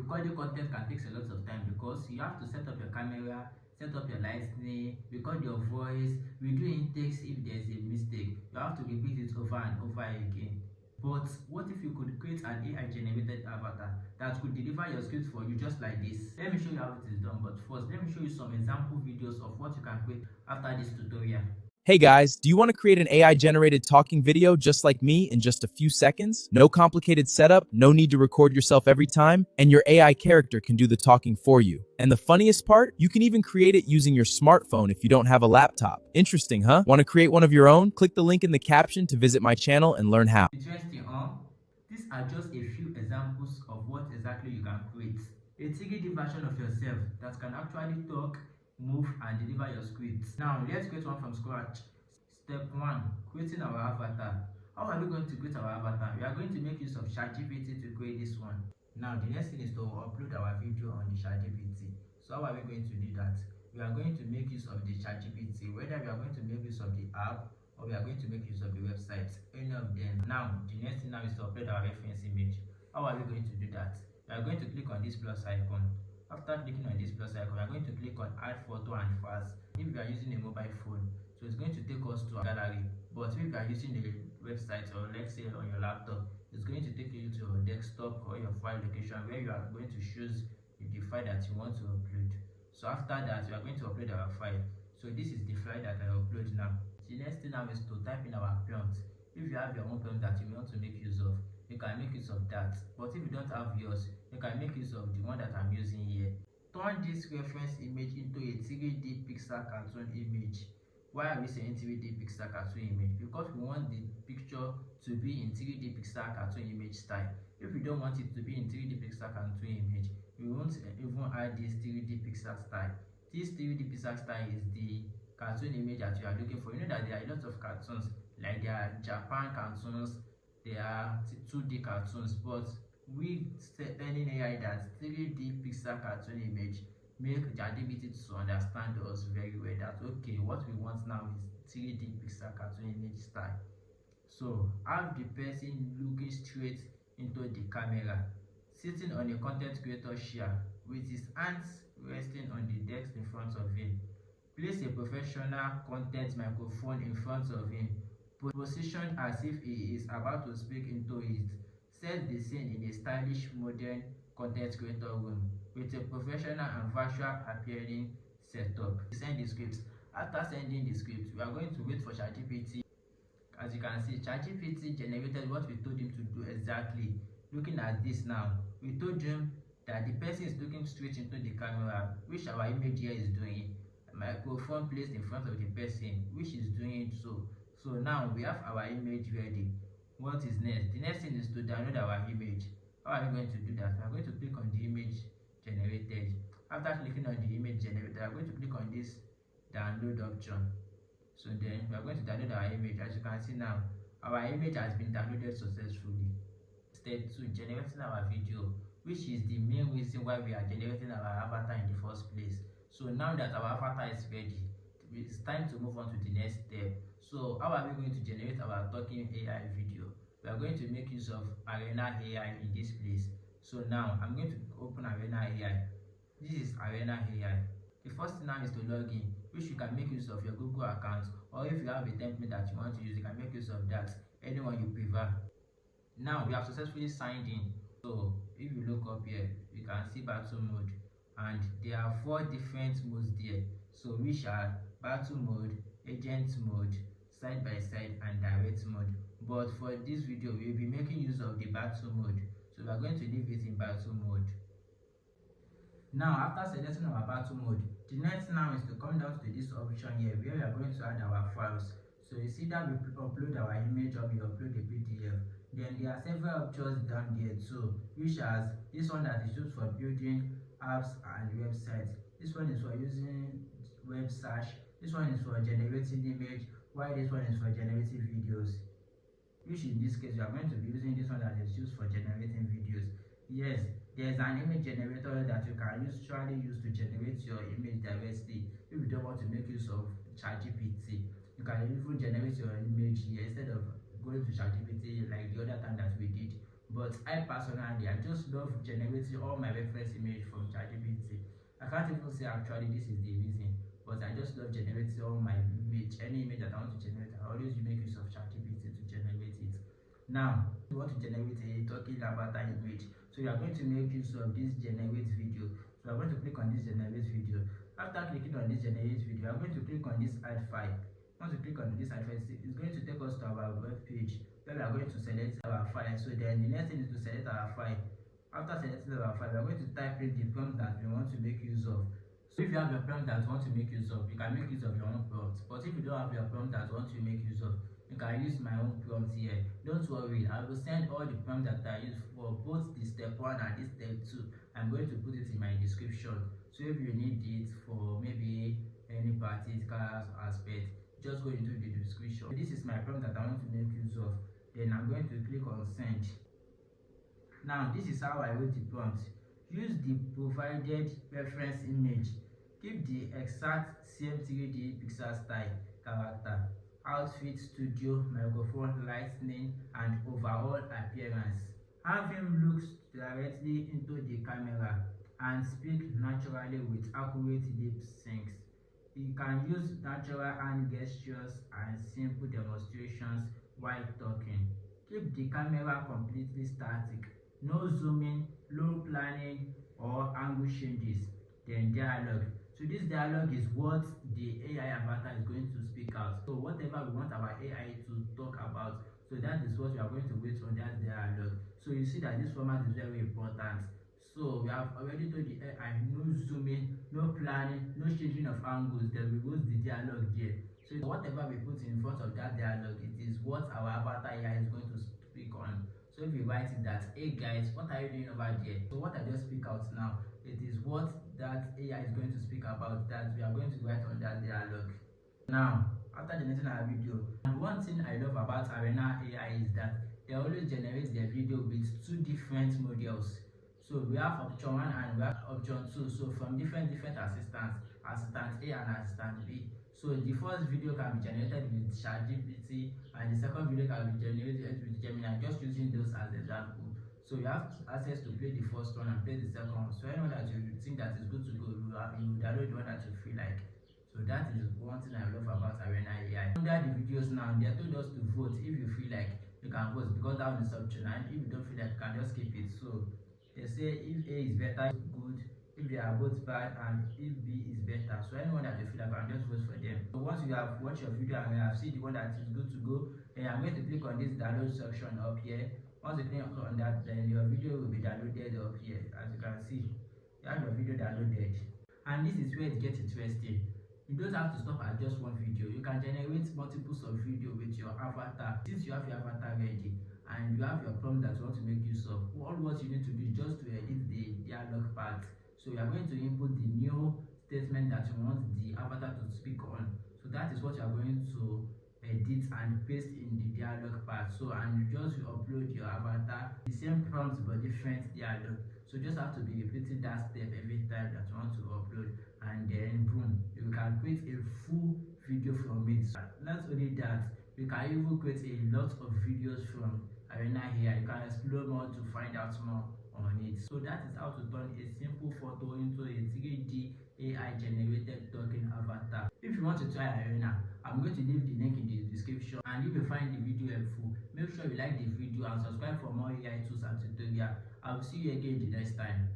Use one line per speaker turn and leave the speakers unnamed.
Recording content can take a lot of time because you have to set up your camera, set up your lighting, record your voice, redo intakes if there's a mistake. You have to repeat it over and over again. But what if you could create an AI generated avatar that could deliver your script for you just like this? Let me show you how it is done, but first let me show you some example videos of what you can create after this tutorial.
Hey guys, do you want to create an AI-generated talking video just like me in just a few seconds? No complicated setup, no need to record yourself every time, and your AI character can do the talking for you. And the funniest part, you can even create it using your smartphone if you don't have a laptop. Interesting, huh? Want to create one of your own? Click the link in the caption to visit my channel and learn how.
Interesting, huh? These are just a few examples of what exactly you can create. A 3D version of yourself that can actually talk, move, and deliver your scripts. Now, let's create one from scratch. Step 1. Creating our avatar. How are we going to create our avatar? We are going to make use of ChatGPT to create this one. Now, the next thing is to upload our video on the ChatGPT. So how are we going to do that? We are going to make use of the ChatGPT, whether we are going to make use of the app or we are going to make use of the website, any of them. Now, the next thing now is to upload our reference image. How are we going to do that? We are going to click on this plus icon. After clicking on this plus icon, we are going to click on add photo and files. If you are using a mobile phone, so it's going to take us to a gallery. But if you are using a website or let's say on your laptop, it's going to take you to your desktop or your file location where you are going to choose the file that you want to upload. So after that, we are going to upload our file. So this is the file that I upload now. The next thing now is to type in our prompt. If you have your own prompt that you want to make use of, you can make use of that. But if you don't have yours, you can make use of the one that I'm using here. Turn this reference image into a 3D Pixar cartoon image. Why are we saying 3D Pixar cartoon image? Because we want the picture to be in 3D Pixar cartoon image style. If we don't want it to be in 3D Pixar cartoon image, we won't even add this 3D Pixar style. This 3D Pixar style is the cartoon image that you are looking for. You know that there are a lot of cartoons, like there are Japan cartoons, there are 2D cartoons, but we telling AI that 3D Pixar cartoon image make ChatGPT to understand us very well that okay, what we want now is 3D Pixar cartoon image style. So have the person looking straight into the camera, sitting on a content creator chair with his hands resting on the desk in front of him. Place a professional content microphone in front of him, positioned as if he is about to speak into it. Set the scene in a stylish modern content creator room with a professional and virtual appearing setup. Send the script. After sending the script, we are going to wait for ChatGPT. As you can see, ChatGPT generated what we told him to do exactly. Looking at this now, we told him that the person is looking straight into the camera, which our image here is doing. Microphone placed in front of the person, which is doing it so. So now we have our image ready. What is next? The next thing is to download our image. How are we going to do that? We are going to click on the image generated. After clicking on the image generated, we are going to click on this download option. So then we are going to download our image. As you can see now, our image has been downloaded successfully. Step 2, generating our video, which is the main reason why we are generating our avatar in the first place. So now that our avatar is ready, it's time to move on to the next step. So how are we going to generate our talking AI video? We are going to make use of Arena AI in this place. So now I'm going to open Arena AI. This is Arena AI. The first thing now is to log in, which you can make use of your Google account, or if you have a template that you want to use, you can make use of that, anyone you prefer. Now we have successfully signed in. So if you look up here, you can see battle mode, and there are 4 different modes there. So which are battle mode, agent mode, side by side, and direct mode. But for this video, we will be making use of the battle mode. So we are going to leave it in battle mode. Now, after selecting our battle mode, the next now is to come down to this option here where we are going to add our files. So you see that we upload our image or we upload a PDF. Then there are several options down there too, which as this one that is used for building apps and websites. This one is for using web search. This one is for generating image, while this one is for generating videos. Which in this case, we are going to be using this one that is used for generating videos. Yes, there's an image generator that you can usually use to generate your image directly. If you don't want to make use of ChatGPT, you can even generate your image here instead of going to ChatGPT like the other time that we did. But I personally, I just love generating all my reference image from ChatGPT. I can't even say actually this is the reason, but I just love generating all my image, any image that I want to generate. I always make use of ChatGPT to generate it. Now, you want to generate a talking avatar image, so you are going to make use of this generate video. So I'm going to click on this generate video. After clicking on this generate video, I'm going to click on this add file. Once you click on this add file, it's going to take us to our web page where we are going to select our file. So then the next thing is to select our file. After selecting our file, we are going to type in the prompt that we want to make use of. So if you have your prompt that you want to make use of, you can make use of your own prompt. But if you don't have your prompt that you want to make use of, you can use my own prompt here. Don't worry, I will send all the prompts that I use for both the step 1 and the step 2. I'm going to put it in my description. So if you need it for maybe any particular aspect, just go into the description. This is my prompt that I want to make use of. Then I'm going to click on send. Now this is how I wrote the prompt. Use the provided reference image. Give the exact same 3D Pixar-style character, outfit, studio, microphone, lighting, and overall appearance. Have him look directly into the camera and speak naturally with accurate lip syncs. You can use natural hand gestures and simple demonstrations while talking. Keep the camera completely static. No zooming, no planning or angle changes. Then dialogue. So this dialogue is what the AI avatar is going to speak out. So whatever we want our AI to talk about, so that is what we are going to wait on that dialogue. So you see that this format is very important. So we have already told the AI no zooming, no planning, no changing of angles. Then we use the dialogue there. So whatever we put in front of that dialogue, it is what our avatar AI is going to speak on. So if you write it that, hey guys, what are you doing over there? So what I just speak out now, it is what that AI is going to speak about, that we are going to write on that dialogue. Now, after generating our video, and one thing I love about Arena AI is that they always generate their video with 2 different models. So we have option 1 and we have option 2. So from different assistants, assistant A and assistant B. So the first video can be generated with ChatGPT and the second video can be generated with Gemini, just using those as example. So you have access to play the first one and play the second one. So anyone that you think that is good to go, you download the one that you feel like. So that is one thing I love about Arena AI. Under the videos now, they told us to vote. If you feel like, you can vote because that one is optional. And if you don't feel like, you can just skip it. So they say if A is better, good. If they are both bad, and if B is better. So anyone that you feel like, can just vote for them. So once you have watched your video and you have seen the one that is good to go, then I'm going to click on this download section up here. Once you click on that, then your video will be downloaded up here. As you can see, you have your video downloaded. And this is where it gets interesting. You don't have to stop at just one video. You can generate multiples of video with your avatar. Since you have your avatar ready and you have your prompt that you want to make use of, all what you need to do is just to edit the dialogue part. So you are going to input the new statement that you want the avatar to speak on. So that is what you are going to edit and paste in the dialogue part. So and you just upload your avatar, the same prompt but different dialogue. So you just have to be repeating that step every time that you want to upload, and then boom, you can create a full video from it. Not only that, you can even create a lot of videos from Arena here. You can explore more to find out more on it. So that is how to turn a simple photo into a 3D AI generated talking avatar. If you want to try Arena, I'm going to leave the link in the description, and if you find the video helpful, make sure you like the video and subscribe for more AI tools and tutorials. I will see you again the next time.